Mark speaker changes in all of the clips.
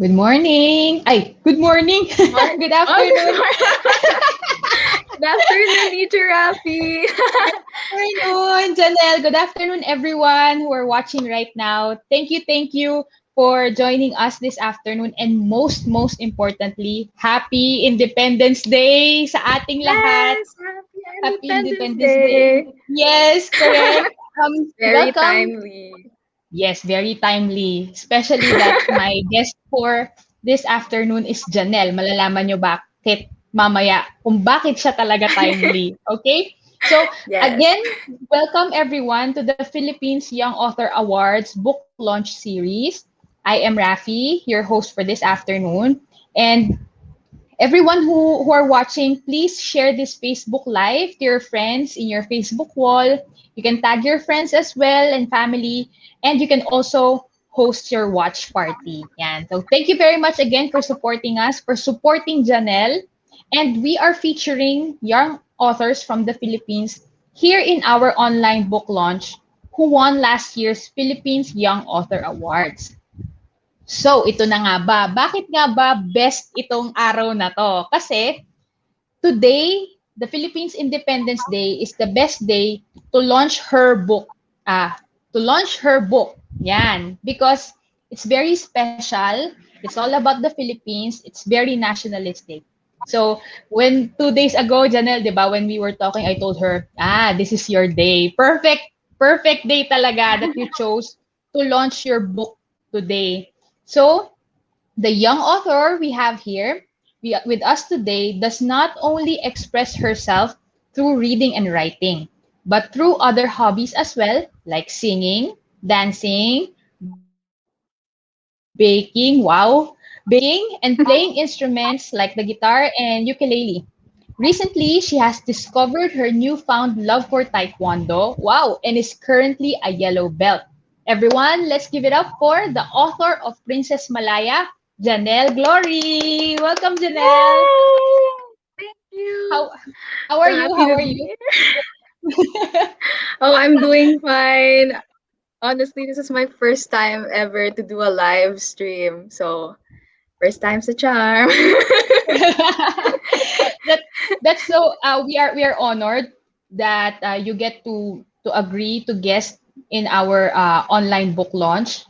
Speaker 1: Good morning. Ay, good morning.
Speaker 2: Mar
Speaker 1: Good
Speaker 2: oh, good
Speaker 1: afternoon.
Speaker 2: good afternoon, Teacher Rafi.
Speaker 1: Good afternoon, Janelle. Good afternoon, everyone who are watching right now. Thank you for joining us this afternoon. And most importantly, Happy Independence Day sa ating lahat.
Speaker 2: Yes, happy
Speaker 1: Happy
Speaker 2: Independence
Speaker 1: Independence Day.
Speaker 2: Day.
Speaker 1: Yes, correct.
Speaker 2: Very
Speaker 1: Welcome.
Speaker 2: timely.
Speaker 1: Yes, very timely. Especially that my guest for this afternoon is Janelle. Malalaman nyo bakit mamaya kung bakit siya talaga timely. Okay? So,
Speaker 2: Yes.
Speaker 1: again, welcome everyone to the Philippines Young Author Awards book launch series. I am Rafi, your host for this afternoon. And everyone who are watching, please share this Facebook Live to your friends in your Facebook wall. You can tag your friends as well and family. And you can also host your watch party. Yan. So thank you very much again for supporting us, for supporting Janelle. And we are featuring young authors from the Philippines here in our online book launch who won last year's Philippines Young Author Awards. So, ito na nga ba? Bakit nga ba best itong araw na to? Kasi today, the Philippines Independence Day is the best day to launch her book. To launch her book. Yan. Because it's very special. It's all about the Philippines. It's very nationalistic. So, when 2 days ago, Janelle, di ba, when we were talking, I told her, this is your day. Perfect day talaga that you chose to launch your book today. So, the young author we have here with us today does not only express herself through reading and writing, but through other hobbies as well, like singing, dancing, baking, and playing instruments like the guitar and ukulele. Recently, she has discovered her newfound love for Taekwondo, and is currently a yellow belt. Everyone, let's give it up for the author of Princess Malaya, Janel Glori. Welcome, Janelle.
Speaker 2: Yay! Thank you.
Speaker 1: How how are
Speaker 2: So
Speaker 1: you?
Speaker 2: happy
Speaker 1: How
Speaker 2: to
Speaker 1: are
Speaker 2: be
Speaker 1: you?
Speaker 2: here. Oh, I'm doing fine. Honestly, this is my first time ever to do a live stream. So, first time's a charm.
Speaker 1: that that's so we are honored that you get to agree to guest in our online book launch.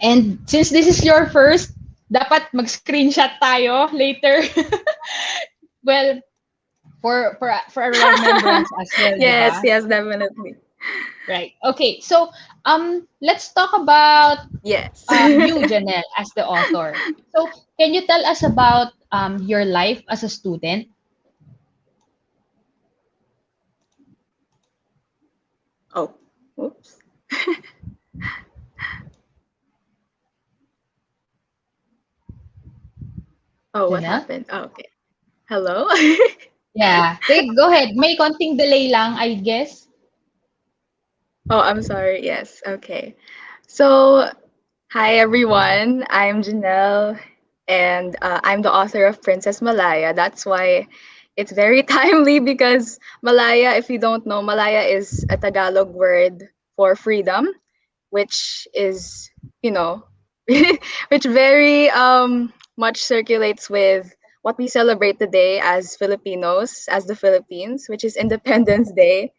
Speaker 1: And since this is your first, dapat mag-screenshot tayo later. Well, for a remembrance as well, di
Speaker 2: Yes,
Speaker 1: ba?
Speaker 2: yes, definitely.
Speaker 1: Right. Okay. So, let's talk about
Speaker 2: Yes.
Speaker 1: you, Janelle, as the author. So, can you tell us about your life as a student?
Speaker 2: Oh, oops. Oh, what
Speaker 1: Janelle?
Speaker 2: happened? Oh, okay. Hello?
Speaker 1: Yeah. Okay, go ahead. May konting delay lang, I guess.
Speaker 2: Oh, I'm sorry. Yes. Okay. So, hi everyone. I'm Janelle, and I'm the author of Princess Malaya. That's why it's very timely because Malaya, if you don't know, Malaya is a Tagalog word for freedom, which is, you know, which very much circulates with what we celebrate today as Filipinos, as the Philippines, which is Independence Day.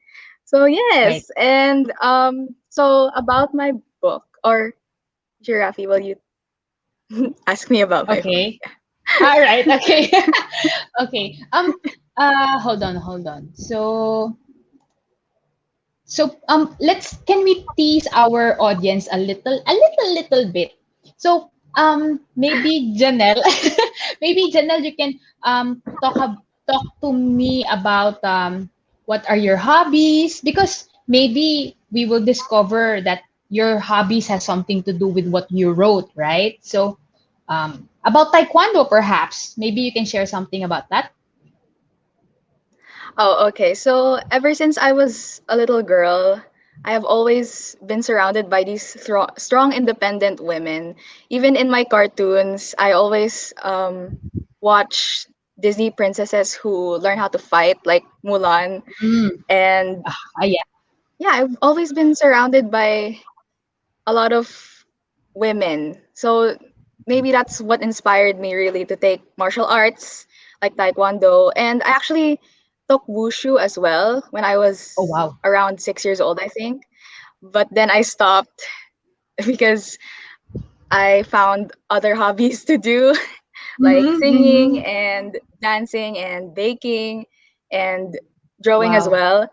Speaker 2: So
Speaker 1: Right.
Speaker 2: yes, and so about my book, or Giraffe, will you ask me about my book?
Speaker 1: Okay. All right. Okay. Okay. Hold on. So let's can we tease our audience a little bit. So maybe Janelle, maybe Janelle, you can talk to me about what are your hobbies, because maybe we will discover that your hobbies has something to do with what you wrote, right? So about taekwondo, perhaps maybe you can share something about that.
Speaker 2: Oh, okay. So ever since I was a little girl, I have always been surrounded by these strong, independent women. Even in my cartoons, I always watch Disney princesses who learn how to fight, like Mulan.
Speaker 1: Mm.
Speaker 2: And
Speaker 1: Yeah.
Speaker 2: yeah, I've always been surrounded by a lot of women. So maybe that's what inspired me really to take martial arts like taekwondo. And I actually took wushu as well when I
Speaker 1: Oh,
Speaker 2: was
Speaker 1: wow.
Speaker 2: around 6 years old, I think. But then I stopped because I found other hobbies to do, like
Speaker 1: Mm-hmm,
Speaker 2: singing
Speaker 1: mm-hmm.
Speaker 2: and dancing and baking and drawing as
Speaker 1: Wow.
Speaker 2: well.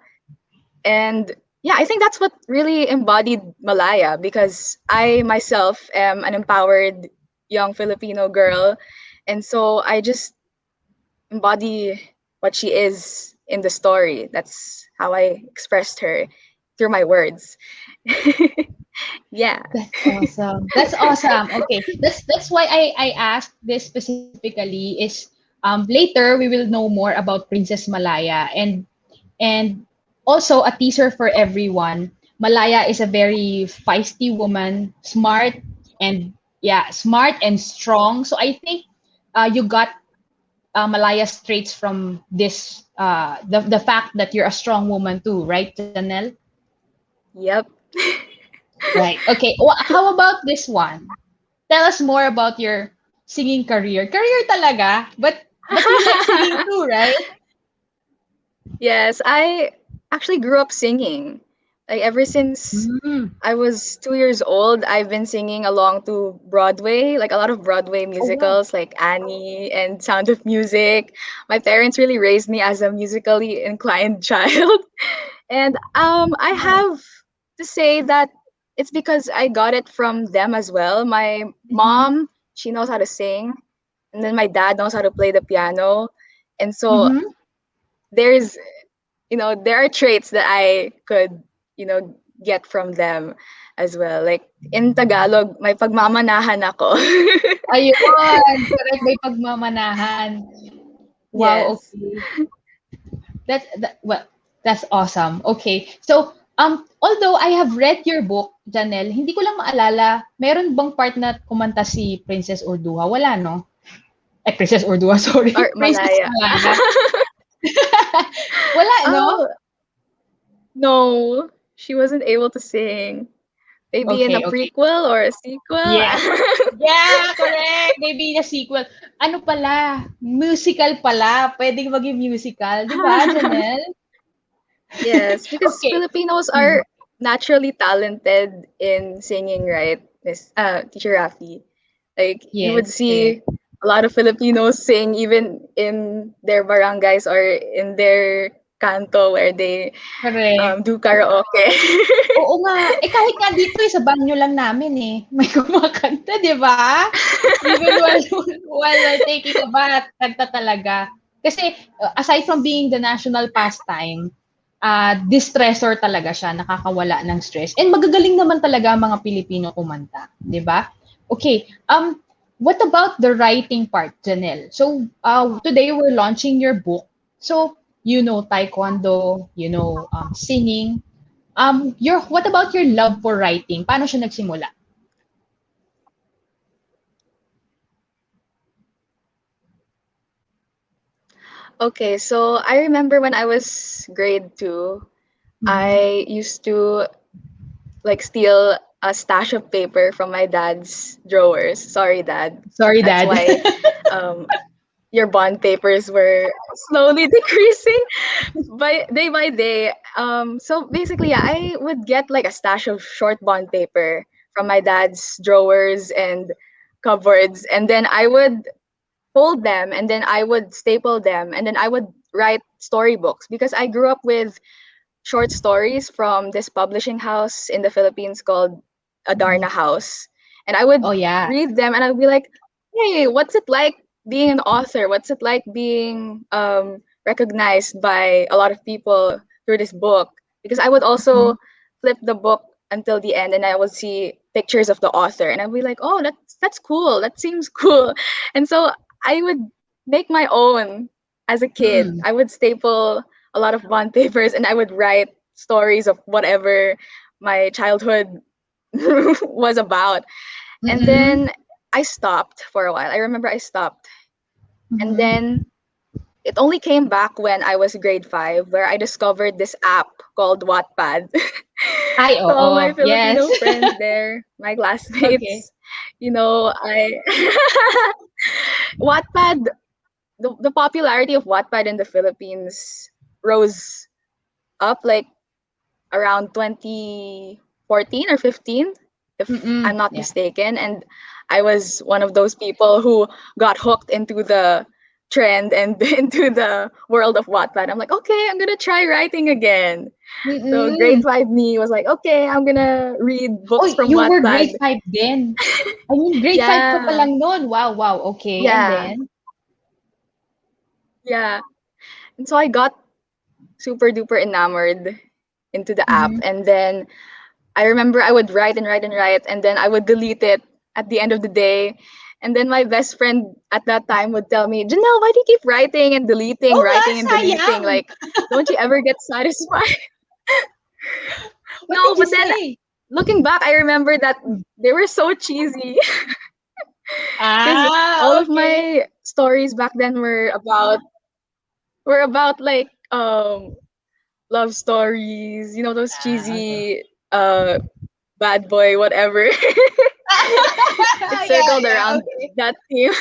Speaker 2: And yeah, I think that's what really embodied Malaya, because I myself am an empowered young Filipino girl. And so I just embody what she is in the story. That's how I expressed her through my words. Yeah.
Speaker 1: That's awesome. That's awesome. Okay. That's why I asked this specifically is later we will know more about Princess Malaya, and also a teaser for everyone. Malaya is a very feisty woman, smart and yeah, smart and strong. So I think you got Malaya's traits from this the fact that you're a strong woman too, right, Janelle?
Speaker 2: Yep.
Speaker 1: Right. Okay. How about this one? Tell us more about your singing career. Career talaga, but you like singing too, right?
Speaker 2: Yes, I actually grew up singing. Like ever since
Speaker 1: Mm.
Speaker 2: I was 2 years old, I've been singing along to Broadway, like a lot of Broadway
Speaker 1: Oh wow.
Speaker 2: musicals like Annie and Sound of Music. My parents really raised me as a musically inclined child. And I
Speaker 1: Wow.
Speaker 2: have to say that it's because I got it from them as well. My
Speaker 1: Mm-hmm.
Speaker 2: mom, she knows how to sing, and then my dad knows how to play the piano. And so
Speaker 1: Mm-hmm.
Speaker 2: there's, there are traits that I could, get from them as well. Like in Tagalog, may pagmamanahan ako.
Speaker 1: Ayun, correct, may pagmamanahan. Wow,
Speaker 2: Yes.
Speaker 1: okay. Well, that's awesome. Okay. So, although I have read your book, Janelle, hindi ko lang maalala, meron bang part na kumanta si Princess Urduha? Wala, no? Princess Urduha, sorry.
Speaker 2: Or
Speaker 1: Princess
Speaker 2: Malaya.
Speaker 1: Malaya. Wala, no?
Speaker 2: Oh, no. She wasn't able to sing. Maybe in a
Speaker 1: Okay, okay.
Speaker 2: prequel or a sequel.
Speaker 1: Yes. Yeah, correct. Maybe the sequel. Ano pala? Musical pala. Pwedeng maging musical. Di ba, Janelle?
Speaker 2: Yes, because
Speaker 1: Okay.
Speaker 2: Filipinos
Speaker 1: Hmm.
Speaker 2: are naturally talented in singing, right? Miss Teacher Rafi. Like you would
Speaker 1: Yes, correct.
Speaker 2: see a lot of Filipinos sing even in their barangays or in their canto where they
Speaker 1: Correct.
Speaker 2: do karaoke.
Speaker 1: Oo nga. Kahit nga dito sa banyo lang namin eh. May kumakanta, di ba? Even while we're taking a bath, kanta talaga. Kasi aside from being the national pastime, distressor talaga siya, nakakawala ng stress. And magagaling naman talaga ang mga Pilipino kumanta, 'di ba? Okay, what about the writing part, Janelle? So, today we're launching your book. So, you know taekwondo, you know singing. Your what about your love for writing? Paano siya nagsimula?
Speaker 2: Okay, so I remember when I was grade 2,
Speaker 1: Mhm.
Speaker 2: I used to like steal a stash of paper from my dad's drawers. Sorry, dad.
Speaker 1: Sorry,
Speaker 2: That's
Speaker 1: Dad.
Speaker 2: why um, your bond papers were slowly decreasing by day. So basically, yeah, I would get like a stash of short bond paper from my dad's drawers and cupboards, and then I would fold them, and then I would staple them, and then I would write storybooks because I grew up with short stories from this publishing house in the Philippines called
Speaker 1: Mhm.
Speaker 2: Adarna House. And I would
Speaker 1: Oh yeah.
Speaker 2: read them and I'd be like, hey, what's it like being an author? What's it like being recognized by a lot of people through this book? Because I would also
Speaker 1: Mhm.
Speaker 2: flip the book until the end and I would see pictures of the author and I'd be like, oh, that's cool. That seems cool. And so I would make my own as a kid.
Speaker 1: Mm.
Speaker 2: I would staple a lot of bond papers and I would write stories of whatever my childhood was about. And
Speaker 1: Mm.
Speaker 2: then I stopped for a while. I remember I stopped. And
Speaker 1: Mhm.
Speaker 2: then it only came back when I was grade 5 where I discovered this app called Wattpad.
Speaker 1: Ay,
Speaker 2: To all my
Speaker 1: oo. Yes.
Speaker 2: Filipino friends there, my
Speaker 1: Okay.
Speaker 2: classmates, I Wattpad, the popularity of Wattpad in the Philippines rose up like around 2014 or 15, if I'm
Speaker 1: Mm-mm.
Speaker 2: not
Speaker 1: Yeah.
Speaker 2: mistaken. And I was one of those people who got hooked into the trend and into the world of Wattpad. I'm like, okay, I'm gonna try writing again. So grade
Speaker 1: Mm-mm.
Speaker 2: five me was like, okay, I'm gonna read
Speaker 1: Oh,
Speaker 2: books from
Speaker 1: you were grade
Speaker 2: Wattpad.
Speaker 1: 5 din? I mean, grade 5 ka pa
Speaker 2: Yeah,
Speaker 1: lang nun. Wow, wow. Okay, and
Speaker 2: yeah,
Speaker 1: then?
Speaker 2: yeah. And so I got super duper enamored into the app.
Speaker 1: Mhm.
Speaker 2: And then I remember I would write and write and write, and then I would delete it at the end of the day. And then my best friend at that time would tell me, Janelle, why do you keep
Speaker 1: Oo nga,
Speaker 2: writing and deleting?
Speaker 1: sayang.
Speaker 2: Like, don't you ever get satisfied?
Speaker 1: What
Speaker 2: No,
Speaker 1: did you
Speaker 2: but then
Speaker 1: say?
Speaker 2: looking back, I remember that
Speaker 1: Hmm.
Speaker 2: they were so cheesy because all
Speaker 1: Ah,
Speaker 2: of
Speaker 1: okay.
Speaker 2: my stories back then were about like love stories, those
Speaker 1: Ah, okay.
Speaker 2: cheesy bad boy whatever. It
Speaker 1: Yeah,
Speaker 2: circled
Speaker 1: yeah,
Speaker 2: around
Speaker 1: okay.
Speaker 2: that theme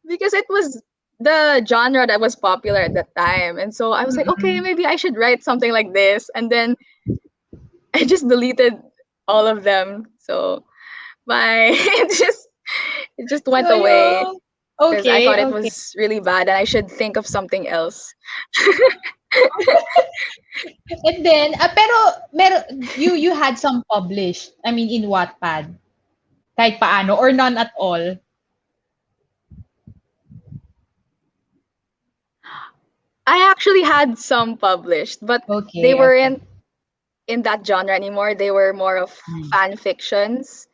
Speaker 2: because it was the genre that was popular at that time. And so I was like, okay,
Speaker 1: Mm-mm.
Speaker 2: maybe I should write something like this. And then I just deleted all of them. So my it just went away
Speaker 1: Sayang.
Speaker 2: because I
Speaker 1: Okay,
Speaker 2: thought it
Speaker 1: okay.
Speaker 2: was really bad and I should think of something else.
Speaker 1: And then, pero you had some published, I mean, in Wattpad, kahit paano, or none at all?
Speaker 2: I actually had some published, but they
Speaker 1: Okay, okay.
Speaker 2: weren't in that genre anymore. They were more of
Speaker 1: Hmm.
Speaker 2: fan fictions.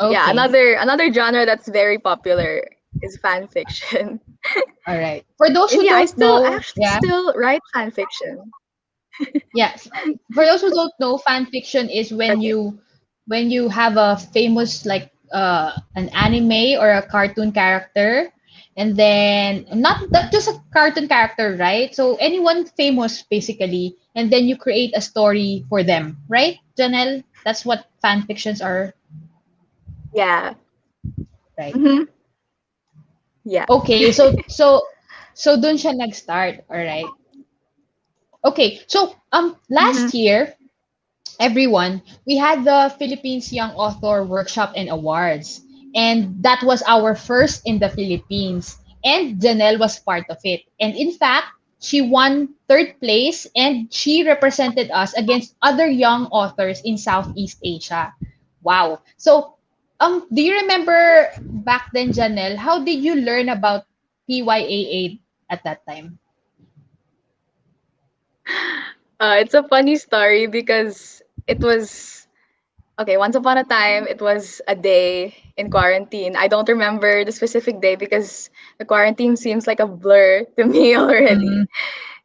Speaker 2: Yeah,
Speaker 1: Okay.
Speaker 2: another genre that's very popular is fan fiction.
Speaker 1: All right. For those
Speaker 2: And
Speaker 1: who
Speaker 2: yeah, I
Speaker 1: don't
Speaker 2: still I
Speaker 1: know,
Speaker 2: actually
Speaker 1: yeah,
Speaker 2: still write fan fiction.
Speaker 1: yes. For those who don't know, fan fiction is
Speaker 2: Okay.
Speaker 1: when you have a famous like an anime or a cartoon character, and then not just a cartoon character, right? So anyone famous basically, and then you create a story for them, right, Janelle? That's what fan fictions are,
Speaker 2: Yeah.
Speaker 1: right?
Speaker 2: Hmm. Yeah.
Speaker 1: Okay, so dun siya nag-start, all right. Okay, so
Speaker 2: Hmm.
Speaker 1: last year everyone, we had the Philippines Young Author Workshop and Awards. And that was our first in the Philippines. And Janelle was part of it. And in fact, she won third place and she represented us against other young authors in Southeast Asia. Wow. So, do you remember back then, Janelle, how did you learn about PYAA at that time?
Speaker 2: It's a funny story because it was okay. Once upon a time, it was a day in quarantine. I don't remember the specific day because the quarantine seems like a blur to me
Speaker 1: Mm-hmm.
Speaker 2: already.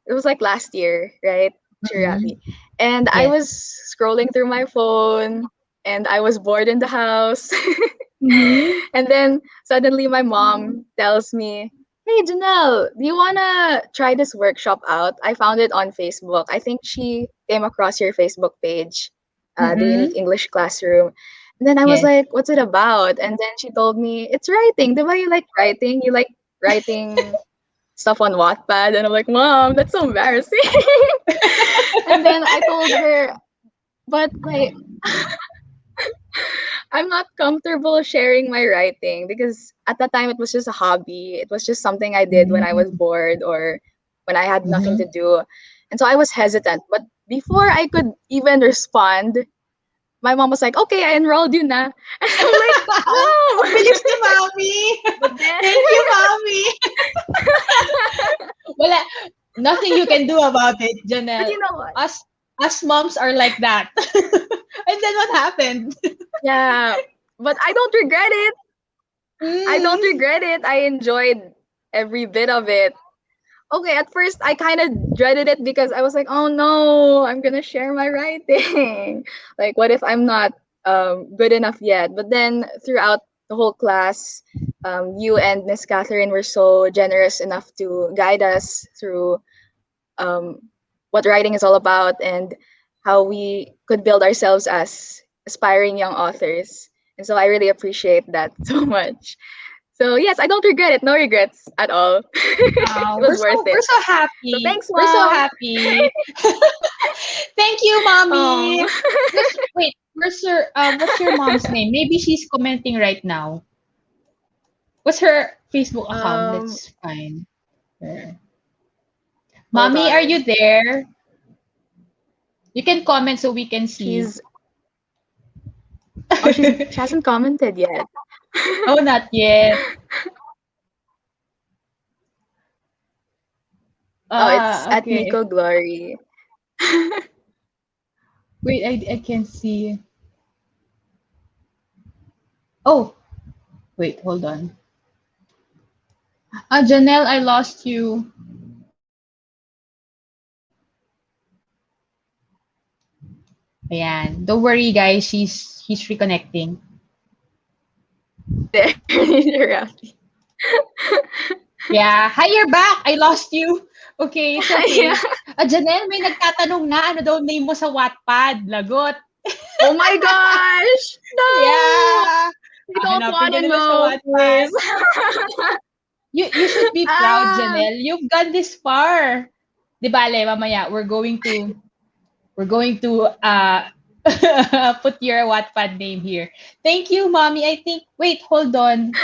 Speaker 2: It was like last year, right?
Speaker 1: Mm-hmm.
Speaker 2: Chirafi. And I
Speaker 1: Yes.
Speaker 2: was scrolling through my phone and I was bored in the house.
Speaker 1: Mm-hmm.
Speaker 2: And then suddenly my mom tells me, "Hey Janelle, do you wanna try this workshop out? I found it on Facebook. I think she came across your Facebook page, the Unique
Speaker 1: Mm-hmm.
Speaker 2: English Classroom." And then I was
Speaker 1: Yes.
Speaker 2: like, "What's it about?" And then she told me, "It's writing. Diba you like writing? You like writing stuff on Wattpad?" And I'm like, "Mom, that's so embarrassing." And then I told her, "But like, I'm not comfortable sharing my writing because at that time it was just a hobby. It was just something I did when I was
Speaker 1: Mm.
Speaker 2: bored or when I had nothing to
Speaker 1: Mhm.
Speaker 2: do." And so I was hesitant. But before I could even respond, my mom was like, "Okay, I enrolled you na." And I'm like,
Speaker 1: Ang bilis
Speaker 2: "Mom!"
Speaker 1: ni Mommy.
Speaker 2: But then,
Speaker 1: Thank you, Mommy. Wala, nothing you can do about it,
Speaker 2: but
Speaker 1: Janelle.
Speaker 2: you know what?
Speaker 1: Us moms are like that. And then what happened?
Speaker 2: Yeah, but I don't regret it. I don't
Speaker 1: Mm.
Speaker 2: regret it. I enjoyed every bit of it. Okay, at first I kind of dreaded it because I was like, "Oh no, I'm gonna share my writing. Like, what if I'm not good enough yet?" But then throughout the whole class, you and Miss Catherine were so generous enough to guide us through um, what writing is all about and how we could build ourselves as aspiring young authors. And so I really appreciate that so much. So yes, I don't regret it. No regrets at all. It was worth
Speaker 1: We're
Speaker 2: it.
Speaker 1: so
Speaker 2: So
Speaker 1: happy.
Speaker 2: thanks,
Speaker 1: We're so
Speaker 2: mom.
Speaker 1: happy. Thank you, mommy.
Speaker 2: Um,
Speaker 1: Wait, what's your mom's name? Maybe she's commenting right now. What's her Facebook account?
Speaker 2: um,
Speaker 1: Let's find her.
Speaker 2: hold
Speaker 1: Mommy, are you
Speaker 2: on.
Speaker 1: there? You can comment so we can see.
Speaker 2: She's she hasn't commented yet.
Speaker 1: Oh, not yet.
Speaker 2: Oh, it's at
Speaker 1: Okay.
Speaker 2: Nico Glory.
Speaker 1: Wait, I can see. Oh, wait, hold on. Janelle, I lost you. Ayan. Don't worry, guys. He's reconnecting.
Speaker 2: There, Rafi.
Speaker 1: Yeah. Hi, you're back. I lost you. Okay, it's
Speaker 2: Yeah.
Speaker 1: okay. Janelle, may nagtatanong na ano daw name mo sa Wattpad. Lagot.
Speaker 2: Oh my gosh! No!
Speaker 1: Yeah.
Speaker 2: I don't
Speaker 1: Hanapin
Speaker 2: want
Speaker 1: niyo
Speaker 2: to
Speaker 1: na lang sa
Speaker 2: know,
Speaker 1: Wattpad.
Speaker 2: please.
Speaker 1: You should be proud,
Speaker 2: Ah!
Speaker 1: Janelle. You've gone this far. Di bale, mamaya, we're going to put your Wattpad name here. Thank you, mommy. I think wait, hold on.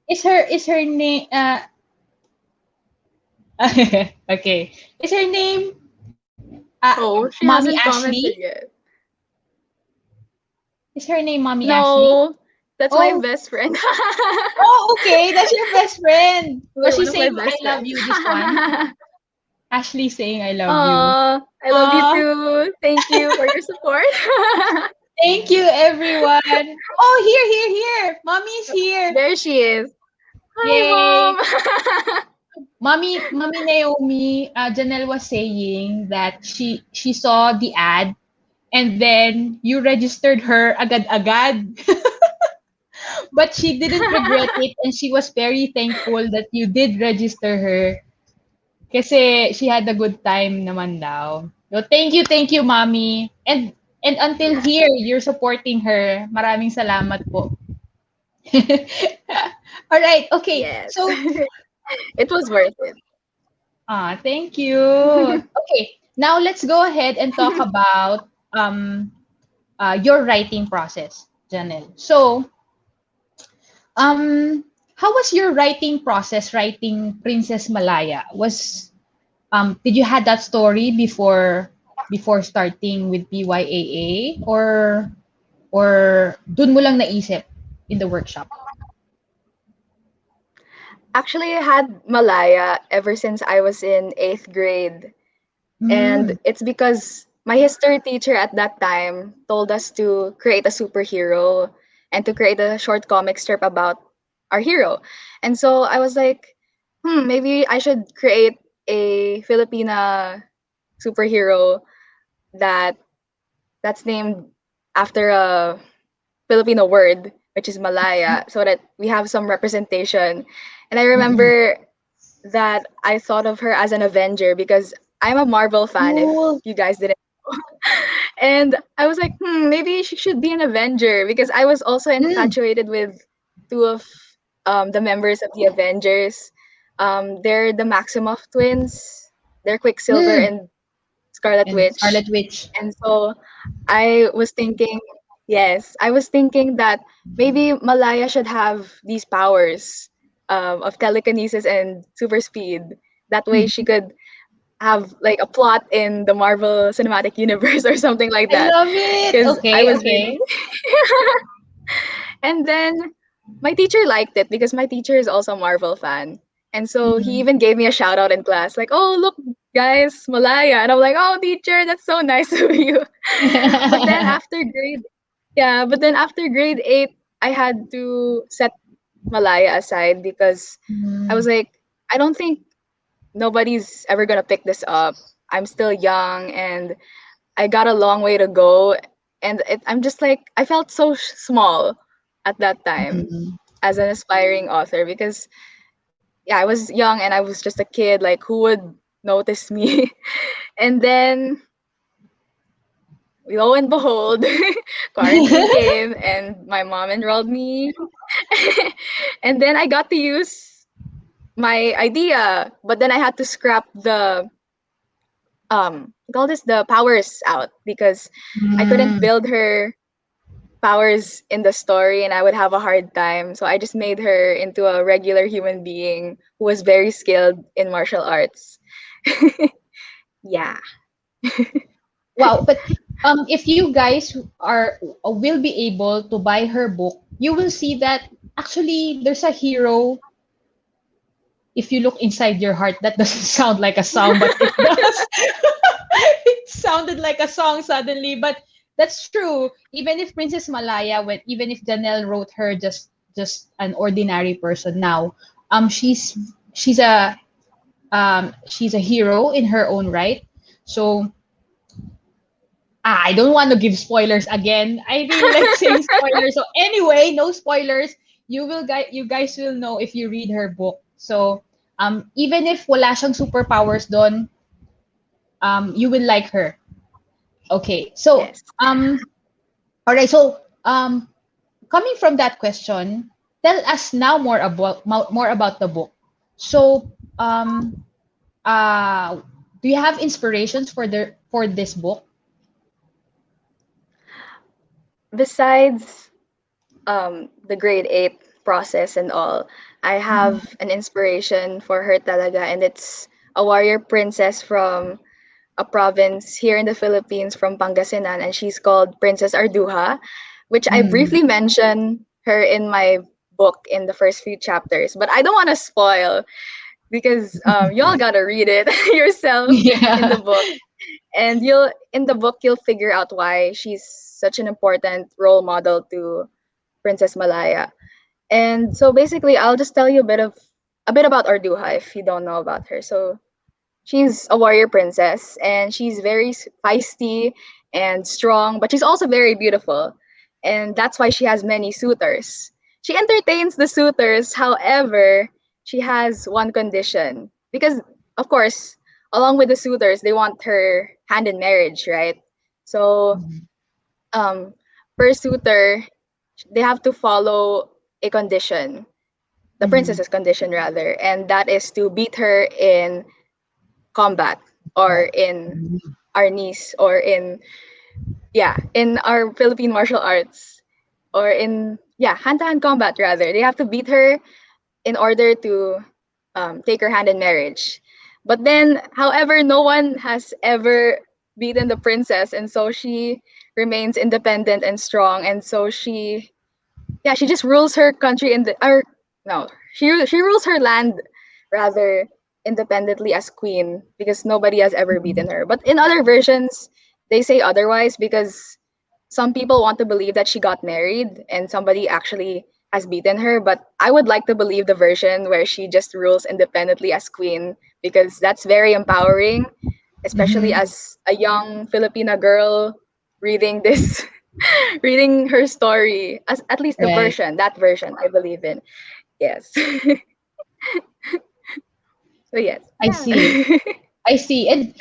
Speaker 1: Is her name okay. Is her name
Speaker 2: Oh, she
Speaker 1: Mommy
Speaker 2: hasn't
Speaker 1: Ashley?
Speaker 2: commented yet.
Speaker 1: Is her name Mommy Ashley?
Speaker 2: No, that's my
Speaker 1: Oh,
Speaker 2: best friend.
Speaker 1: okay. That's your best friend. Was
Speaker 2: You're
Speaker 1: she
Speaker 2: one of my
Speaker 1: saying I
Speaker 2: best
Speaker 1: love
Speaker 2: friends.
Speaker 1: you this one? Ashley saying I love you.
Speaker 2: Aw, I love you
Speaker 1: Ah,
Speaker 2: too. Thank you for your support.
Speaker 1: thank you everyone. Oh, here. Mommy's here.
Speaker 2: There she is. Hi,
Speaker 1: Yay.
Speaker 2: mom.
Speaker 1: Mommy Naomi, Janelle was saying that she saw the ad and then you registered her agad-agad. But she didn't regret it and she was very thankful that you did register her kasi she had a good time naman daw. So thank you, Mommy. And until
Speaker 2: Yeah.
Speaker 1: here, you're supporting her. Maraming salamat po. All right, okay.
Speaker 2: Yes.
Speaker 1: So,
Speaker 2: It was worth it.
Speaker 1: thank you. Okay, now let's go ahead and talk about your writing process, Janelle. So, how was your writing process writing Princess Malaya? Did you had that story before starting with PYAA or dun mo lang naisip in the workshop?
Speaker 2: Actually, I had Malaya ever since I was in 8th grade. And
Speaker 1: Mm,
Speaker 2: it's because my history teacher at that time told us to create a superhero and to create a short comic strip about our hero. And so I was like, maybe I should create a Filipina superhero that that's named after a Filipino word, which is Malaya, so that we have some representation. And I
Speaker 1: mm-mm.
Speaker 2: remember that I thought of her as an Avenger because I'm a Marvel fan, if
Speaker 1: Cool.
Speaker 2: you guys didn't. And I was like, maybe she should be an Avenger because I was also
Speaker 1: Mm,
Speaker 2: infatuated with two of the members of the Avengers. They're the Maximoff twins. They're Quicksilver
Speaker 1: mm.
Speaker 2: and Scarlet
Speaker 1: And
Speaker 2: Witch.
Speaker 1: Scarlet Witch.
Speaker 2: And so I was thinking, yes, I was thinking that maybe Malaya should have these powers of telekinesis and super speed. That way she
Speaker 1: Mhm.
Speaker 2: could have like a plot in the Marvel Cinematic Universe or something like
Speaker 1: I
Speaker 2: that.
Speaker 1: love it.
Speaker 2: Because I
Speaker 1: Okay,
Speaker 2: was
Speaker 1: okay.
Speaker 2: really. And then my teacher liked it because my teacher is also a Marvel fan. And so he
Speaker 1: Mhm.
Speaker 2: even gave me a shout out in class, like, oh, look, guys, Malaya. And I'm like, oh, teacher, that's so nice of you. But then after grade, yeah, but then after grade 8, I had to set Malaya aside because I was
Speaker 1: Mm,
Speaker 2: like, I don't think nobody's ever gonna pick this up. I'm still young and I got a long way to go. And I'm just like, I felt so small at that time
Speaker 1: mm.
Speaker 2: as an aspiring author because, yeah, I was young and I was just a kid. Like, who would notice me? And then lo and behold, quarantine came and my mom enrolled me. And then I got to use my idea, but then I had to scrap the call this the powers out because I couldn't
Speaker 1: Mm.
Speaker 2: build her powers in the story and I would have a hard time. So I just made her into a regular human being who was very skilled in martial arts. Yeah.
Speaker 1: Wow, but if you guys are will be able to buy her book, you will see that actually there's a hero. If you look inside your heart, that doesn't sound like a song, but it does. It sounded like a song suddenly, but that's true. Even if Princess Malaya, when even if Janelle wrote her just an ordinary person now, she's she's a hero in her own right. So I don't want to give spoilers again. I really like saying spoilers. So anyway, no spoilers. You guys will know if you read her book. So even if wala siyang superpowers doon, you will like her. Okay. So
Speaker 2: Yes.
Speaker 1: all right. So coming from that question, tell us now more about the book. So uh do you have inspirations for this book?
Speaker 2: Besides the grade 8 process and all, I have an inspiration for her talaga, and it's a warrior princess from a province here in the Philippines from Pangasinan, and she's called Princess Arduha, which I
Speaker 1: Mm.
Speaker 2: briefly mention her in my book in the first few chapters, but I don't want to spoil because y'all gotta read it yourself in the
Speaker 1: Yeah.
Speaker 2: book, and you'll in the book you'll figure out why she's such an important role model to Princess Malaya. And so basically, I'll just tell you a bit about Arduha if you don't know about her. So she's a warrior princess, and she's very feisty and strong, but she's also very beautiful. And that's why she has many suitors. She entertains the suitors, however, she has one condition. Because, of course, along with the suitors, they want her hand in marriage, right? So, um, per suitor, they have to follow a condition, the
Speaker 1: Mhm.
Speaker 2: princess's condition, rather, and that is to beat her in combat or
Speaker 1: But
Speaker 2: in arnis or in in our Philippine martial arts or in hand-to-hand combat, rather. They have to beat her in order to take her hand in marriage. But then, however, no one has ever beaten the princess, and so she remains independent and strong, and so she just rules her country in the or no, she rules her land rather independently as queen because nobody has ever beaten her. But in other versions, they say otherwise because some people want to believe that she got married and somebody actually has beaten her. But I would like to believe the version where she just rules independently as queen because that's very empowering, especially
Speaker 1: mhm.
Speaker 2: as a young Filipina girl reading this reading her story, as at least
Speaker 1: Right.
Speaker 2: that version I believe in. Yes. So yes.
Speaker 1: I
Speaker 2: Yeah.
Speaker 1: see. I see. And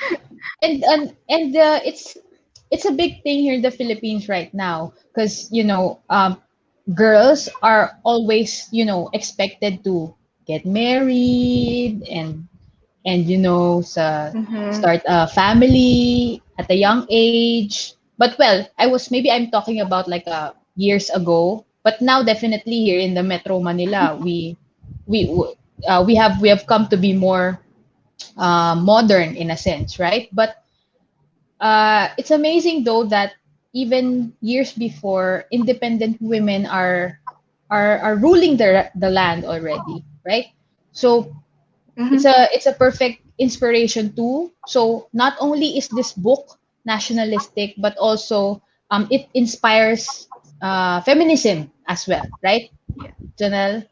Speaker 1: it's a big thing here in the Philippines right now because girls are always expected to get married and
Speaker 2: Mm-hmm.
Speaker 1: start a family at a young age. But well, I'm talking about like years ago. But now definitely here in the Metro Manila, we we have come to be more modern in a sense, right? But it's amazing though that even years before, independent women are ruling the land already, right? So
Speaker 2: Mm-hmm.
Speaker 1: it's a perfect inspiration too. So not only is this book nationalistic, but also it inspires feminism as well, right,
Speaker 2: Yeah.
Speaker 1: Janelle?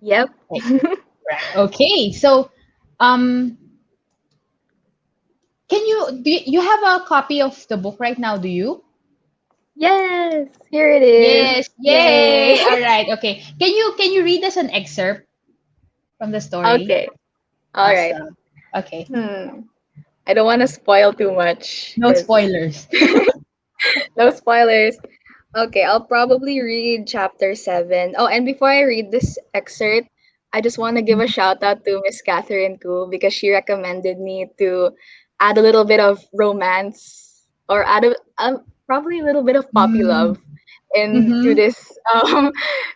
Speaker 2: Yep.
Speaker 1: Right. Right. Okay. So um you have a copy of the book right now, do you?
Speaker 2: Yes, here it is.
Speaker 1: Yes.
Speaker 2: Yay.
Speaker 1: Yay. All right. Okay. Can you read us an excerpt from the story?
Speaker 2: Okay. All right.
Speaker 1: Awesome. Okay.
Speaker 2: Hmm. I don't want to spoil too much
Speaker 1: No
Speaker 2: because
Speaker 1: spoilers.
Speaker 2: No spoilers. Okay, I'll probably read chapter 7. Oh, and before I read this excerpt, I just want to give a shout out to Miss Catherine Koo because she recommended me to add a little bit of romance or add probably a little bit of puppy
Speaker 1: Mm,
Speaker 2: love into
Speaker 1: mm-hmm,
Speaker 2: this um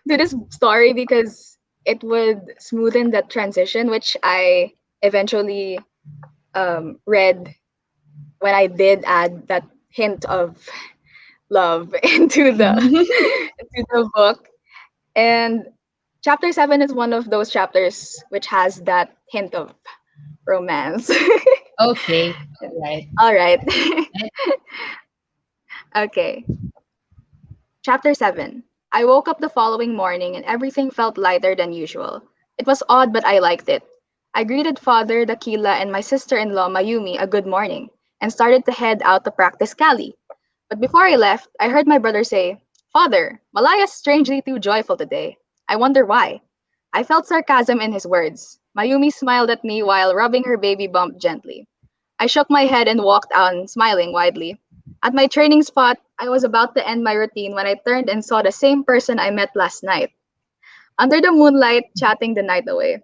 Speaker 2: to this story because it would smoothen that transition, which I eventually read when I did add that hint of love into the book. And chapter 7 is one of those chapters which has that hint of romance.
Speaker 1: Okay. All right.
Speaker 2: All right.
Speaker 1: Right.
Speaker 2: Okay. Chapter 7. I woke up the following morning and everything felt lighter than usual. It was odd, but I liked it. I greeted Father Dakila and my sister in law Mayumi a good morning and started to head out to practice Kali. But before I left, I heard my brother say, "Father, Malaya's strangely too joyful today. I wonder why." I felt sarcasm in his words. Mayumi smiled at me while rubbing her baby bump gently. I shook my head and walked on, smiling widely. At my training spot, I was about to end my routine when I turned and saw the same person I met last night, under the moonlight, chatting the night away.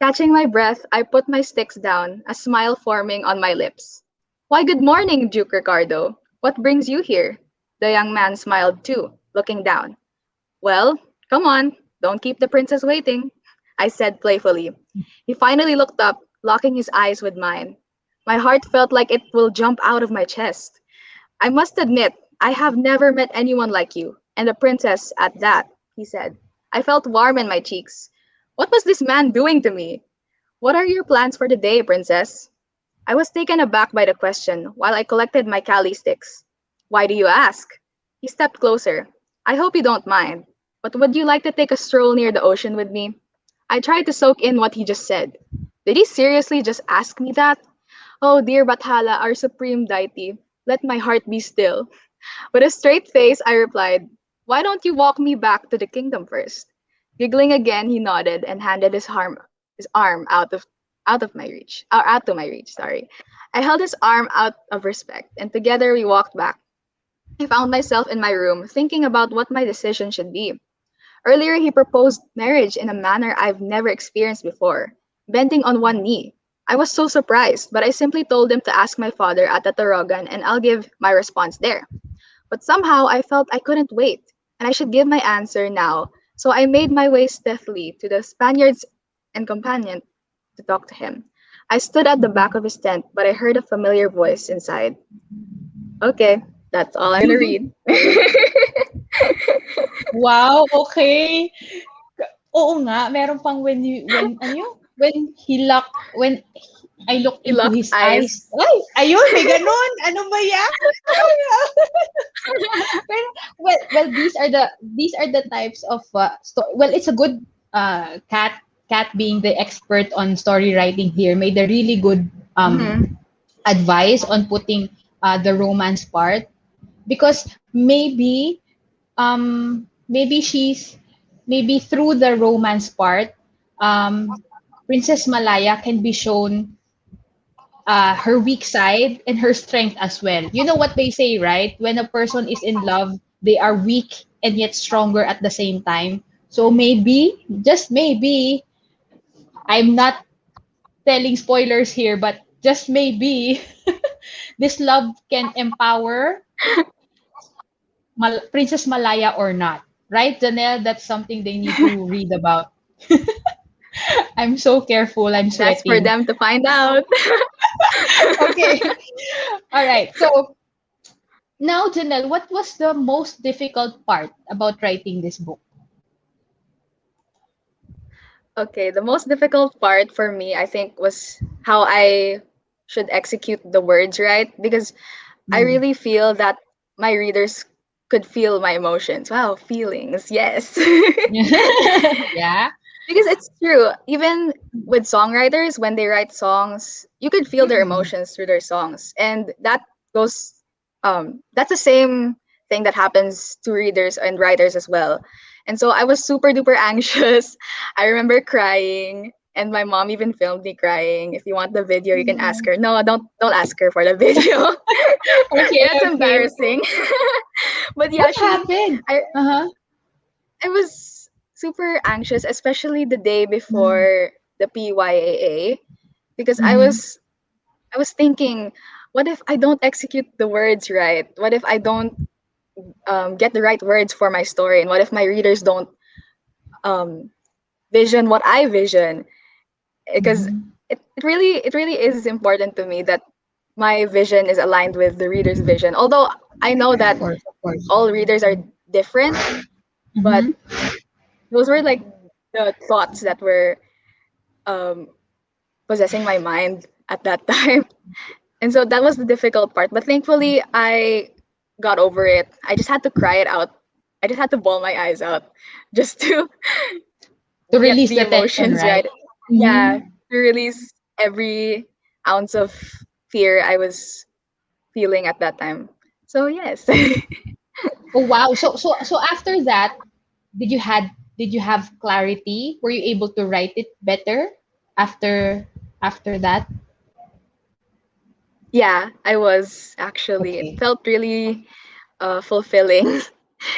Speaker 2: Catching my breath, I put my sticks down, a smile forming on my lips. "Why, good morning, Duke Ricardo. What brings you here?" The young man smiled too, looking down. "Well, come on, don't keep the princess waiting," I said playfully. He finally looked up, locking his eyes with mine. My heart felt like it will jump out of my chest. "I must admit, I have never met anyone like you, and a princess at that," he said. I felt warm in my cheeks. What was this man doing to me? "What are your plans for the day, princess?" I was taken aback by the question while I collected my Kali sticks. "Why do you ask?" He stepped closer. "I hope you don't mind, but would you like to take a stroll near the ocean with me?" I tried to soak in what he just said. Did he seriously just ask me that? Oh, dear Bathala, our supreme deity, let my heart be still. With a straight face, I replied, "Why don't you walk me back to the kingdom first?" Giggling again, he nodded and handed his arm out of my reach, or out to my reach, sorry. I held his arm out of respect, and together we walked back. I found myself in my room, thinking about what my decision should be. Earlier, he proposed marriage in a manner I've never experienced before, bending on one knee. I was so surprised, but I simply told him to ask my father at the Torogan and I'll give my response there. But somehow I felt I couldn't wait, and I should give my answer now, so I made my way stealthily to the Spaniard's and companion to talk to him. I stood at the back of his tent, but I heard a familiar voice inside. Okay, that's all I'm gonna read.
Speaker 1: Wow, okay. Oo nga, meron pang when ano yun? When I looked
Speaker 2: He
Speaker 1: into
Speaker 2: locked
Speaker 1: his eyes.
Speaker 2: eyes.
Speaker 1: Ay, ayun, may ganun. Ano ba yan? Pero, these are the types of well, it's a good cat being the expert on story writing here made a really good
Speaker 2: Mhm.
Speaker 1: advice on putting the romance part because maybe through the romance part, Princess Malaya can be shown her weak side and her strength as well. You know what they say, right? When a person is in love, they are weak and yet stronger at the same time. So maybe, just maybe, I'm not telling spoilers here, but just maybe, this love can empower Princess Malaya or not. Right, Janelle? That's something they need to read about. I'm so careful. I'm
Speaker 2: That's for
Speaker 1: sweating.
Speaker 2: them to find out.
Speaker 1: Okay. All right. So now, Janelle, what was the most difficult part about writing this book?
Speaker 2: Okay, the most difficult part for me, I think, was how I should execute the words right because I
Speaker 1: Mm.
Speaker 2: really feel that my readers could feel my emotions. Wow, feelings, yes.
Speaker 1: Yeah.
Speaker 2: Because it's true. Even with songwriters, when they write songs, you could feel their
Speaker 1: Mm.
Speaker 2: emotions through their songs. And goes that's the same thing that happens to readers and writers as well. And so I was super duper anxious. I remember crying And my mom even filmed me crying. If you want the video, you can ask
Speaker 1: Mhm.
Speaker 2: her. No, don't ask her for the video.
Speaker 1: Okay,
Speaker 2: Yeah, it's
Speaker 1: okay.
Speaker 2: embarrassing. But yeah,
Speaker 1: What
Speaker 2: she
Speaker 1: happened?
Speaker 2: I
Speaker 1: Uh-huh.
Speaker 2: I was super anxious, especially the day
Speaker 1: Mhm.
Speaker 2: before the PYAA, because
Speaker 1: Mhm.
Speaker 2: I was thinking, what if I don't execute the words right? What if I don't get the right words for my story? And what if my readers don't um, vision what I vision? Because
Speaker 1: Mhm.
Speaker 2: it really is important to me that my vision is aligned with the reader's vision. Although I know
Speaker 1: Of
Speaker 2: that
Speaker 1: course, of course.
Speaker 2: all readers are different, but
Speaker 1: Mhm.
Speaker 2: those were like the thoughts that were um, possessing my mind at that time. And so that was the difficult part. But thankfully, I got over it. I just had to cry it out. I just had to bawl my eyes out just to
Speaker 1: To
Speaker 2: get
Speaker 1: release
Speaker 2: the
Speaker 1: the tension,
Speaker 2: emotions
Speaker 1: right?
Speaker 2: right. Yeah,
Speaker 1: Mhm.
Speaker 2: to release every ounce of fear I was feeling at that time. So, yes.
Speaker 1: Oh wow. So after that, did you had did you have clarity? Were you able to write it better after after that?
Speaker 2: Yeah, I was actually. It
Speaker 1: Okay.
Speaker 2: felt really fulfilling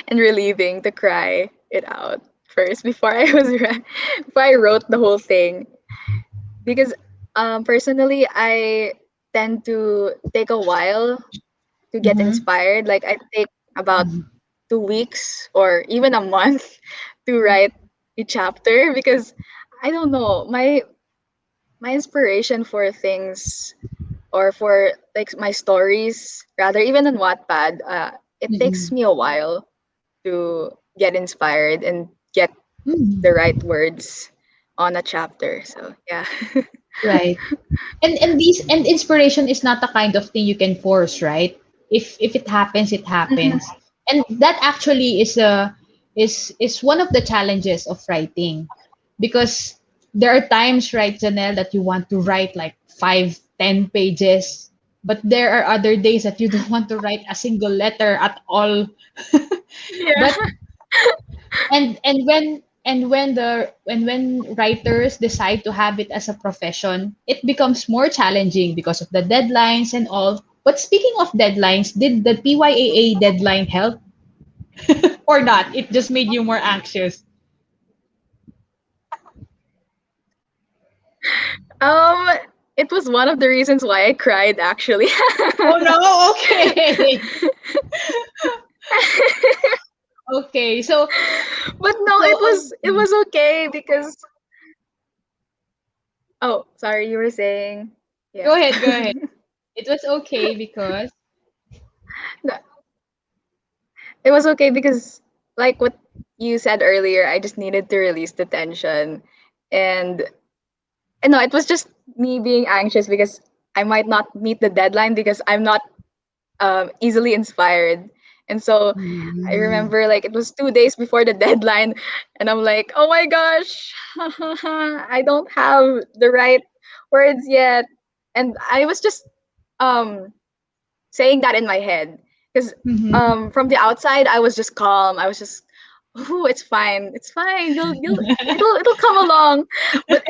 Speaker 2: and relieving to cry it out first before before I wrote the whole thing. Because personally, I tend to take a while to get
Speaker 1: Mhm.
Speaker 2: inspired. Like I take about
Speaker 1: Mhm.
Speaker 2: 2 weeks or even a month to write a chapter because I don't know my inspiration for things or for like my stories rather even on Wattpad. It takes
Speaker 1: Mhm.
Speaker 2: me a while to get inspired and get
Speaker 1: Mm.
Speaker 2: the right words on a chapter. So yeah.
Speaker 1: Right. And inspiration is not the kind of thing you can force, right? If it happens, it
Speaker 2: Mhm.
Speaker 1: happens. And that actually is one of the challenges of writing, because there are times, right, Janelle, that you want to write like 5, 10 pages, but there are other days that you don't want to write a single letter at all.
Speaker 2: Yeah.
Speaker 1: But and when writers decide to have it as a profession, it becomes more challenging because of the deadlines and all. But speaking of deadlines, did the PYAA deadline help or not? It just made you more anxious.
Speaker 2: Um, it was one of the reasons why I cried actually.
Speaker 1: Oh no, okay. Okay. So
Speaker 2: But no, it
Speaker 1: mm,
Speaker 2: was okay because oh, sorry, you were saying
Speaker 1: go
Speaker 2: yeah.
Speaker 1: ahead, go ahead. It was okay because
Speaker 2: No, it was okay because like what you said earlier, I just needed to release the tension and and no, it was just me being anxious because I might not meet the deadline because I'm not easily inspired. And so I
Speaker 1: mm,
Speaker 2: remember like it was 2 days before the deadline, and I'm like, oh my gosh, I don't have the right words yet. And I was just um, saying that in my head because
Speaker 1: mhm.
Speaker 2: from the outside I was just calm. I was just, oh, it's fine. It'll come along. But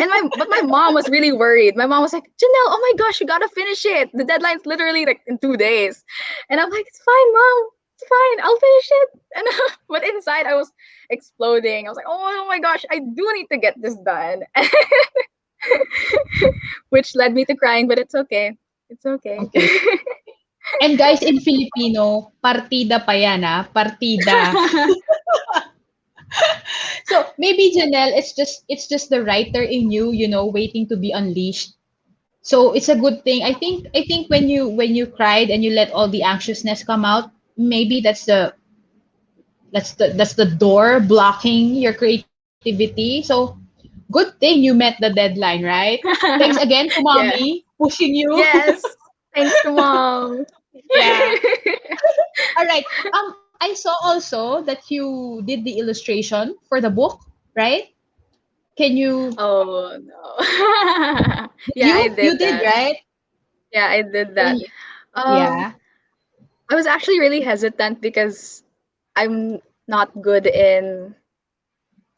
Speaker 2: my mom was really worried. My mom was like, Janelle, oh my gosh, you gotta finish it. The deadline's literally like in 2 days, and I'm like, it's fine, mom. It's fine. I'll finish it. And but inside I was exploding. I was like, oh my gosh, I do need to get this done, which led me to crying. But it's okay. It's okay.
Speaker 1: Okay. And guys, in Filipino, partida pa yan, ah, partida. So maybe Janelle, it's just the writer in you, waiting to be unleashed. So it's a good thing. I think when you cried and you let all the anxiousness come out, maybe that's the door blocking your creativity. So good thing you met the deadline, right? Thanks again to
Speaker 2: Yeah.
Speaker 1: mommy pushing you.
Speaker 2: Yes. Thanks to mom.
Speaker 1: Yeah. All right. I saw also that you did the illustration for the book, right? Can you
Speaker 2: Oh no.
Speaker 1: did
Speaker 2: Yeah, I
Speaker 1: you
Speaker 2: did
Speaker 1: did,
Speaker 2: that.
Speaker 1: right?
Speaker 2: Yeah, I did
Speaker 1: Can
Speaker 2: that.
Speaker 1: you
Speaker 2: Um,
Speaker 1: yeah.
Speaker 2: I was actually really hesitant because I'm not good in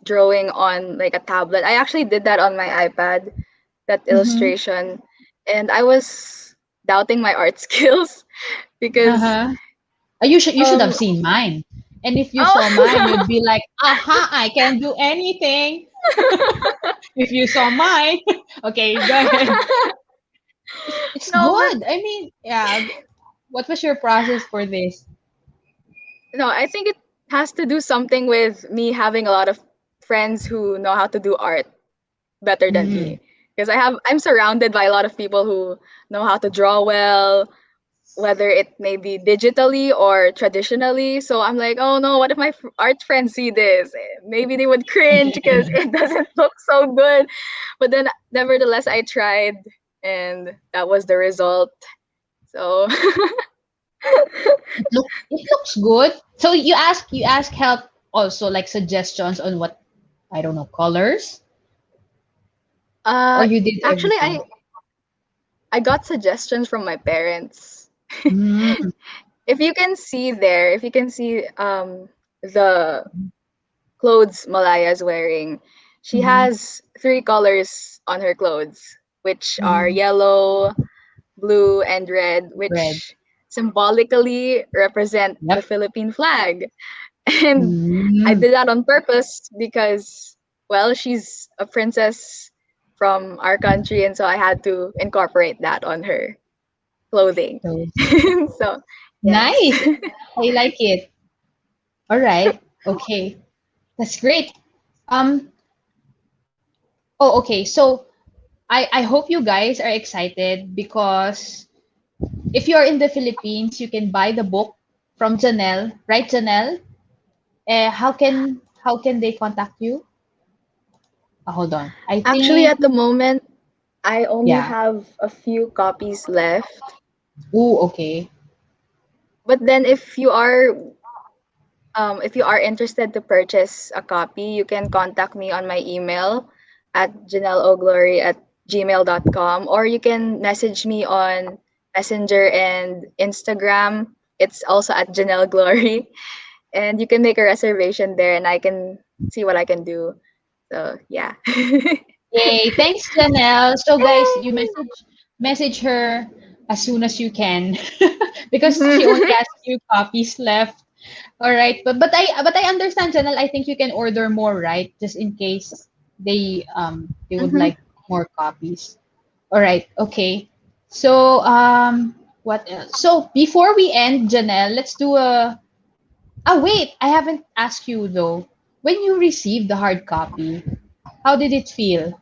Speaker 2: drawing on like a tablet. I actually did that on my iPad, that
Speaker 1: Mm-hmm.
Speaker 2: illustration, and I was doubting my art skills because
Speaker 1: Uh-huh. You should have
Speaker 2: um
Speaker 1: seen mine. And if you saw mine,
Speaker 2: oh
Speaker 1: you'd be like, aha, I can do anything. If you saw mine. Okay, go ahead. It's
Speaker 2: no, but
Speaker 1: good. I mean, yeah. What was your process for this?
Speaker 2: no, I think it has to do something with me having a lot of friends who know how to do art better than
Speaker 1: Mm,
Speaker 2: me. Because I'm surrounded by a lot of people who know how to draw well, whether it may be digitally or traditionally. So I'm like, oh no, what if my art friends see this? Maybe they would cringe because it doesn't look so good. But then, nevertheless, I tried, and that was the result. So,
Speaker 1: it looks good. So you ask help also, like suggestions on what, I don't know, colors, or
Speaker 2: uh,
Speaker 1: you did
Speaker 2: actually,
Speaker 1: everything.
Speaker 2: I got suggestions from my parents.
Speaker 1: Mm,
Speaker 2: If you can see the clothes Malaya's wearing, she
Speaker 1: mm-hmm.
Speaker 2: has three colors on her clothes, which are
Speaker 1: Mm-hmm.
Speaker 2: yellow, blue, and red,
Speaker 1: Red.
Speaker 2: which symbolically represent the
Speaker 1: Yep.
Speaker 2: Philippine flag. And I
Speaker 1: Mm,
Speaker 2: did that on purpose because, well, she's a princess from our country, and so I had to incorporate that on her clothing.
Speaker 1: so
Speaker 2: So, yes.
Speaker 1: nice. I like it. All right. Okay. That's great. Um. Oh, okay. So I hope you guys are excited because if you are in the Philippines, you can buy the book from Janel, right, Janel? How can they contact you? Hold on. I
Speaker 2: Actually,
Speaker 1: think
Speaker 2: at the moment, I only
Speaker 1: yeah.
Speaker 2: have a few copies left.
Speaker 1: Ooh, okay.
Speaker 2: But then, if you are interested to purchase a copy, you can contact me on my email at janeloglory@gmail.com, or you can message me on Messenger and Instagram. It's also at Janelle Glory. And you can make a reservation there and I can see what I can do. So, yeah.
Speaker 1: Yay! Thanks, Janelle. So guys, you message her as soon as you can because she only has few copies left. All right, but I understand, Janelle. I think you can order more, right? Just in case they would
Speaker 2: Mhm.
Speaker 1: like more copies. All right, okay. So what else? So before we end, Janelle, let's do a. Ah, wait, I haven't asked you though. When you received the hard copy, how did it feel?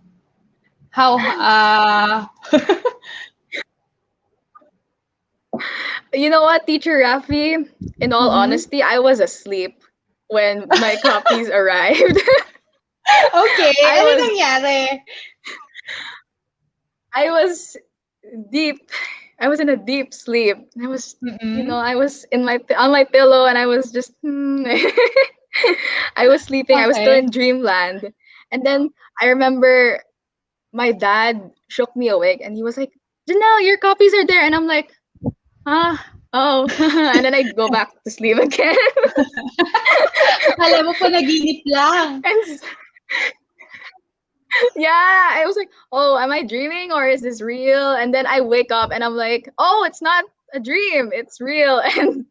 Speaker 1: How
Speaker 2: You know what, Teacher Rafi? In all
Speaker 1: mhm.
Speaker 2: honesty, I was asleep when my copies arrived.
Speaker 1: Okay,
Speaker 2: I
Speaker 1: ano
Speaker 2: was
Speaker 1: nangyari?
Speaker 2: I was deep. I was in a deep sleep.
Speaker 1: Mm-mm.
Speaker 2: I was on my pillow and I was just I was sleeping. I was still
Speaker 1: Okay.
Speaker 2: in dreamland. And then I remember my dad shook me awake and he was like, "Janelle, your copies are there." And I'm like, "Huh? Oh." And then I go back to sleep again.
Speaker 1: Akala mo panaginip lang.
Speaker 2: and yeah, I was like, oh, am I dreaming or is this real? And then I wake up and I'm like, oh, it's not a dream, it's real. And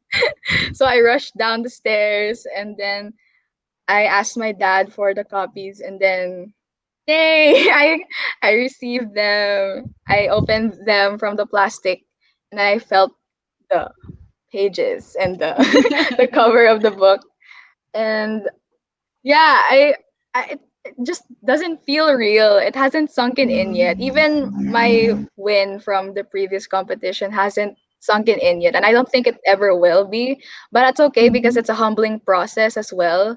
Speaker 2: so I rushed down the stairs and then I asked my dad for the copies and then yay, I received them. I opened them from the plastic and I felt the pages and the the cover of the book. And yeah, it just doesn't feel real. It hasn't sunken in yet. Even my win from the previous competition hasn't sunken in yet, and I don't think it ever will be. But that's okay because
Speaker 1: Mhm.
Speaker 2: it's a humbling process as well.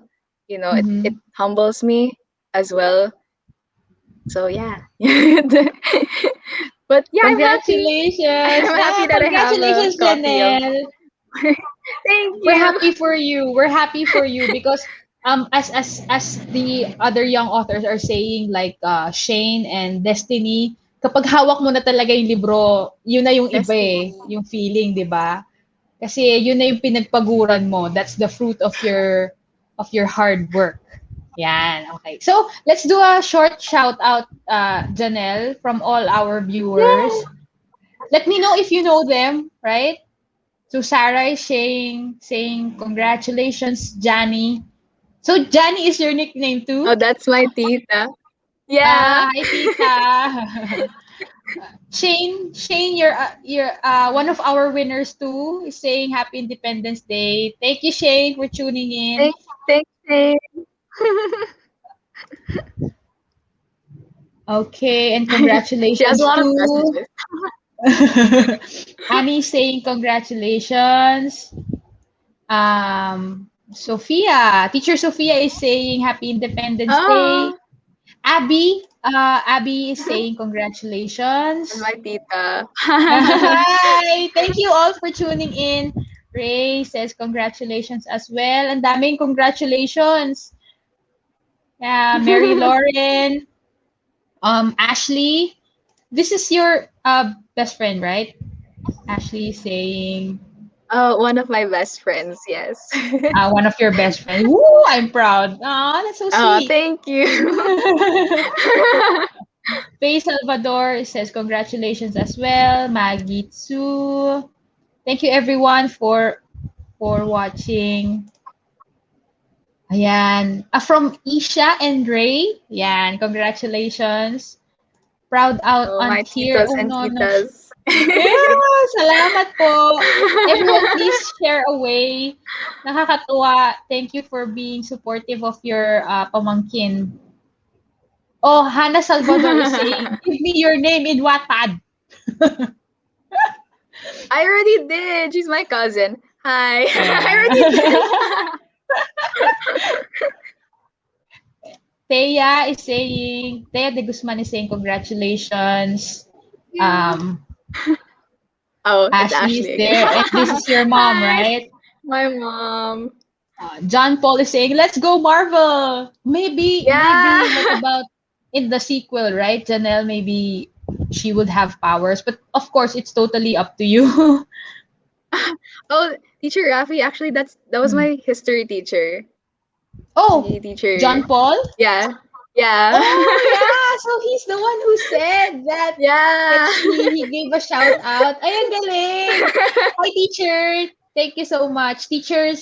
Speaker 2: It
Speaker 1: Mhm.
Speaker 2: humbles me as well. So yeah. But yeah, I'm happy.
Speaker 1: Congratulations.
Speaker 2: I'm happy
Speaker 1: Ah,
Speaker 2: that I have a
Speaker 1: congratulations,
Speaker 2: copy of.
Speaker 1: Janelle.
Speaker 2: Thank
Speaker 1: We're
Speaker 2: you.
Speaker 1: happy for you. We're happy for you because as the other young authors are saying, like Shane and Destiny, kapag hawak mo na talaga yung libro, yun na yung iba eh,
Speaker 2: Destiny.
Speaker 1: yung feeling, 'di ba? Kasi yun na yung pinagpaguran mo. That's the fruit of your hard work. Yan, okay. So, let's do a short shout out, Janelle, from all our viewers.
Speaker 2: Yay!
Speaker 1: Let me know if you know them, right? So, Sarah is saying congratulations, Johnny. So, Johnny is your nickname
Speaker 2: Oh,
Speaker 1: too?
Speaker 2: that's my tita. Yeah.
Speaker 1: Hi, tita. Shane, you're one of our winners too. Is saying Happy Independence Day. Thank you, Shane, for tuning in.
Speaker 2: Thanks, Shane.
Speaker 1: Okay, and
Speaker 2: She has a
Speaker 1: congratulations
Speaker 2: lot of
Speaker 1: to
Speaker 2: messages.
Speaker 1: Annie saying congratulations. Sophia, teacher Sophia is saying Happy Independence Day.
Speaker 2: Ah,
Speaker 1: Abby is saying
Speaker 2: and
Speaker 1: congratulations.
Speaker 2: my tita.
Speaker 1: Hi! Thank you all for tuning in. Ray says congratulations as well. And daming congratulations. Yeah, Mary Lauren. Ashley. This is your best friend, right? Ashley saying
Speaker 2: One of my best friends, yes.
Speaker 1: one of your best friends. Woo! I'm proud. Oh, that's so
Speaker 2: Oh,
Speaker 1: sweet.
Speaker 2: thank you.
Speaker 1: Faye Salvador says congratulations as well. Maggie Tsu. Thank you everyone for watching. Ayan. From Isha and Ray. Ayan. Congratulations. Proud out
Speaker 2: Oh,
Speaker 1: aunt
Speaker 2: my
Speaker 1: here.
Speaker 2: titos
Speaker 1: Oh
Speaker 2: and
Speaker 1: no, no.
Speaker 2: titas.
Speaker 1: Yeah, salamat po. Everyone, please share away. Nakakatuwa. Thank you for being supportive of your pamangkin. Oh, Hannah Salvador is saying, give me your name in Wattpad.
Speaker 2: I already did. She's my cousin. Hi. I already
Speaker 1: Ayan.
Speaker 2: did.
Speaker 1: Thea de Guzman is saying congratulations.
Speaker 2: You.
Speaker 1: Um,
Speaker 2: Oh, it's
Speaker 1: Ashley is
Speaker 2: Ashley again.
Speaker 1: there, and this is your mom,
Speaker 2: Hi.
Speaker 1: right?
Speaker 2: My mom.
Speaker 1: John Paul is saying, "Let's go, Marvel."
Speaker 2: Yeah.
Speaker 1: Maybe. What about in the sequel, right? Janelle, maybe she would have powers, but of course, it's totally up to you.
Speaker 2: Oh, teacher Rafi, actually that was
Speaker 1: Hmm.
Speaker 2: my history teacher.
Speaker 1: Oh,
Speaker 2: The teacher.
Speaker 1: John Paul.
Speaker 2: Yeah. Yeah.
Speaker 1: Oh yeah, so he's the one who said that
Speaker 2: Yeah.
Speaker 1: he gave a shout out. Ay, ang galing. Hi, teacher. Thank you so much, teachers.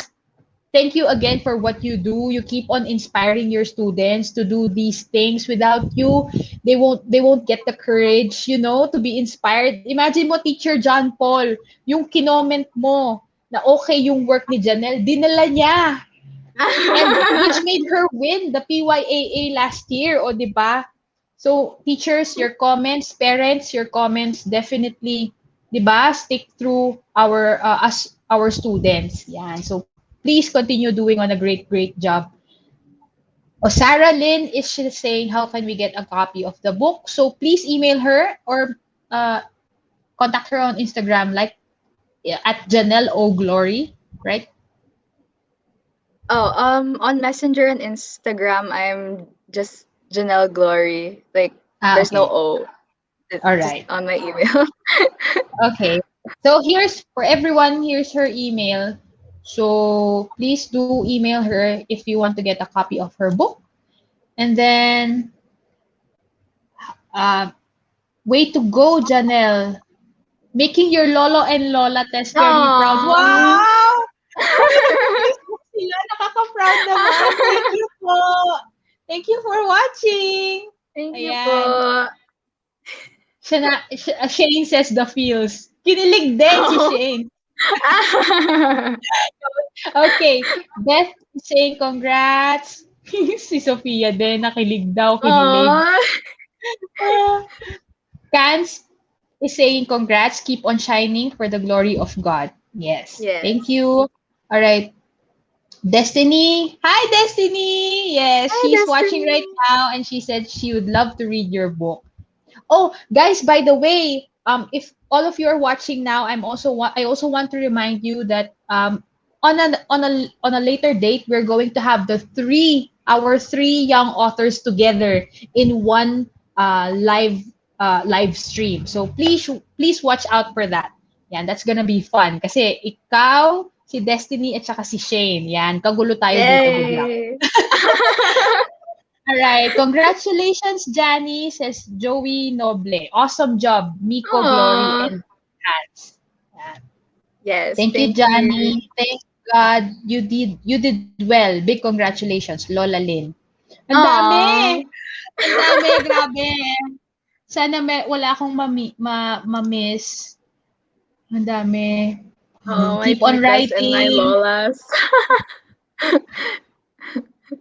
Speaker 1: Thank you again for what you do. You keep on inspiring your students to do these things. Without you, they won't get the courage, to be inspired. Imagine mo, teacher John Paul, yung kinoment mo na okay yung work ni Janelle, dinala niya. And which made her win the PYAA last year, o 'di ba? So teachers, your comments, parents, your comments definitely, 'di ba, stick through our students. Yan. So please continue doing on a great job. O Sarah Lynn is saying how can we get a copy of the book? So please email her or uh, contact her on Instagram like at Janel O Glory, right?
Speaker 2: Oh, on Messenger and Instagram, I'm just Janelle Glory. Like, there's no
Speaker 1: Okay.
Speaker 2: O.
Speaker 1: All
Speaker 2: It's just
Speaker 1: right.
Speaker 2: on my email.
Speaker 1: Okay. So here's for everyone, here's her email. So please do email her if you want to get a copy of her book. And then uh way to go, Janelle. Making your lolo and lola test very proud.
Speaker 2: Aww.
Speaker 1: Wow! Congratulations po sila. Nakaka-proud naman. Thank you po. Thank you for watching.
Speaker 2: Thank you
Speaker 1: Ayan.
Speaker 2: po.
Speaker 1: Shane says the feels. Kinilig din si
Speaker 2: Oh.
Speaker 1: Shane. Okay. Beth is saying congrats. Si Sophia din, nakilig daw, kinilig.
Speaker 2: Aw.
Speaker 1: Ah, Cans is saying congrats, keep on shining for the glory of God. Yes. Thank
Speaker 2: Yes.
Speaker 1: you. All right. Destiny. Hi, Destiny. Yes,
Speaker 2: Hi,
Speaker 1: she's watching right
Speaker 2: Destiny.
Speaker 1: now and she said she would love to read your book. Oh, guys, by the way, if all of you are watching now, I also want to remind you that on a later date, we're going to have our three young authors together in one live stream. So please watch out for that. Yan, that's gonna be fun. Kasi ikaw, si Destiny at saka si Shane. Yan, kagulo tayo dito. Good luck.
Speaker 2: Yay.
Speaker 1: All right. Congratulations, Jani, says Joey Noble. Awesome job, Miko, Glory,
Speaker 2: Aw.
Speaker 1: and Hans. Yeah.
Speaker 2: Yes,
Speaker 1: Thank you,
Speaker 2: thank you.
Speaker 1: Johnny. Thank God you did well. Big congratulations, Lola Lynn. Ang dami!
Speaker 2: Aw.
Speaker 1: Ang dami, grabe. Sana wala akong ma-miss. Ang dami.
Speaker 2: Oh, my
Speaker 1: Keep on
Speaker 2: titas and my
Speaker 1: writing.
Speaker 2: lolas.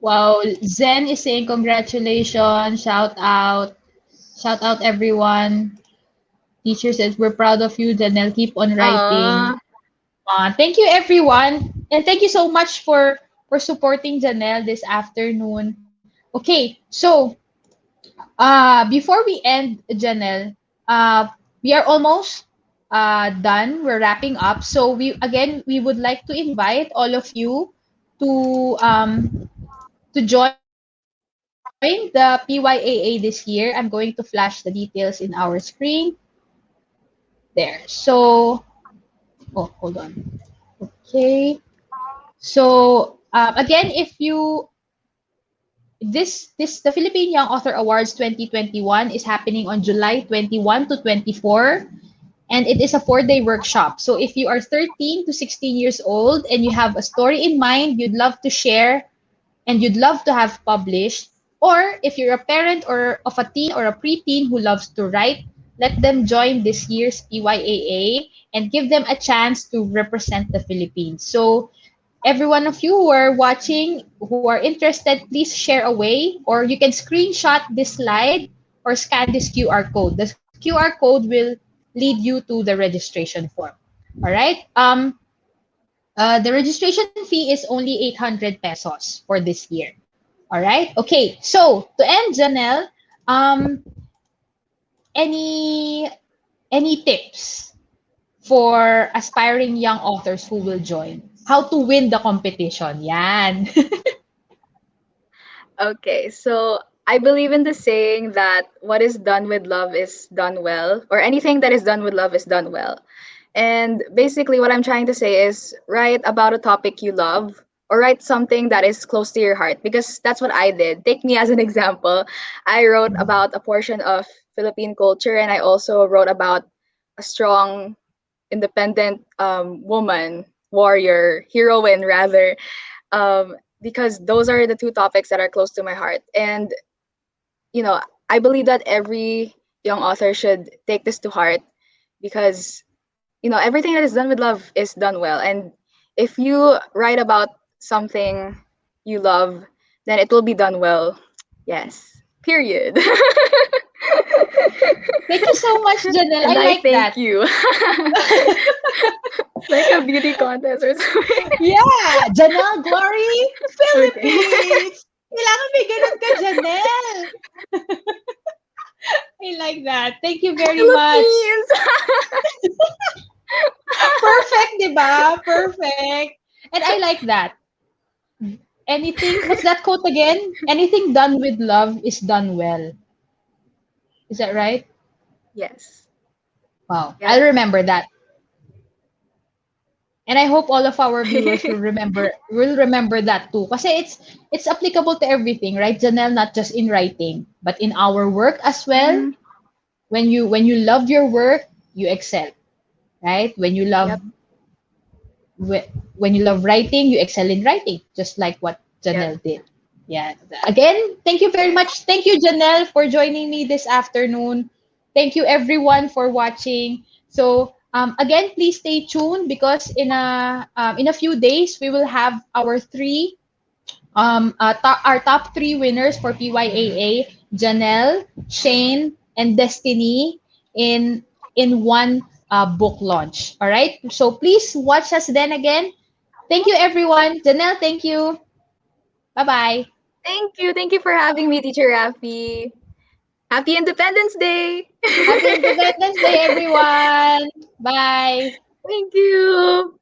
Speaker 1: Wow, Zen is saying congratulations, shout out. Shout out everyone. Teacher says we're proud of you, Janelle. Keep on writing.
Speaker 2: Aw.
Speaker 1: Thank you everyone, and thank you so much for supporting Janelle this afternoon. Okay, so before we end, Janelle, we are almost done. We're wrapping up. So we would like to invite all of you to um to join the PYAA this year. I'm going to flash the details in our screen. There. So, oh, hold on. Okay. So, again, if you this the Philippine Young Author Awards 2021 is happening on July 21 to 24, and it is a 4-day workshop. So if you are 13 to 16 years old and you have a story in mind you'd love to share and you'd love to have published, or if you're a parent or of a teen or a preteen who loves to write, let them join this year's PYAA and give them a chance to represent the Philippines. So every one of you who are watching, who are interested, please share away, or you can screenshot this slide or scan this QR code. The QR code will lead you to the registration form. All right. The registration fee is only 800 pesos for this year. All right. Okay. So to end, Janelle, um, any any tips for aspiring young authors who will join? How to win the competition? Yan.
Speaker 2: Okay, so I believe in the saying that what is done with love is done well, or anything that is done with love is done well. And basically, what I'm trying to say is write about a topic you love, or write something that is close to your heart, because that's what I did. Take me as an example. I wrote about a portion of Philippine culture, and I also wrote about a strong, independent woman, warrior, heroine, rather, because those are the two topics that are close to my heart. And, you know, I believe that every young author should take this to heart, because, everything that is done with love is done well. And if you write about something you love, then it will be done well. Yes. Period.
Speaker 1: Thank you so much, Janelle.
Speaker 2: And
Speaker 1: I
Speaker 2: I
Speaker 1: like
Speaker 2: thank
Speaker 1: that.
Speaker 2: you. Like a beauty contest or something.
Speaker 1: Yeah, Janelle Glory,
Speaker 2: Okay.
Speaker 1: Philippines. Kailangan may ganun ka, Janelle. I like that. Thank you very much.
Speaker 2: Philippines.
Speaker 1: Perfect, di ba? Perfect. And I like that. Anything, what's that quote again? Anything done with love is done well. Is that right?
Speaker 2: Yes.
Speaker 1: Wow.
Speaker 2: Yep.
Speaker 1: I'll remember that. And I hope all of our viewers will remember that too. Kasi it's applicable to everything, right? Janelle, not just in writing, but in our work as well.
Speaker 2: Mhm.
Speaker 1: When you love your work, you excel, right?
Speaker 2: Yep.
Speaker 1: When you love writing, you excel in writing, just like what
Speaker 2: Yep.
Speaker 1: Janelle did. Yeah. Again, thank you very
Speaker 2: Yes.
Speaker 1: much. Thank you, Janelle, for joining me this afternoon. Thank you, everyone, for watching. So, again, please stay tuned because in a few days we will have our top three winners for PYAA: Janelle, Shane, and Destiny in one book launch. All right. So please watch us then again. Thank you, everyone. Janelle, thank you. Bye bye.
Speaker 2: Thank you. Thank you for having me, Teacher Rafi. Happy Independence Day.
Speaker 1: Happy Independence Day, everyone. Bye.
Speaker 2: Thank you.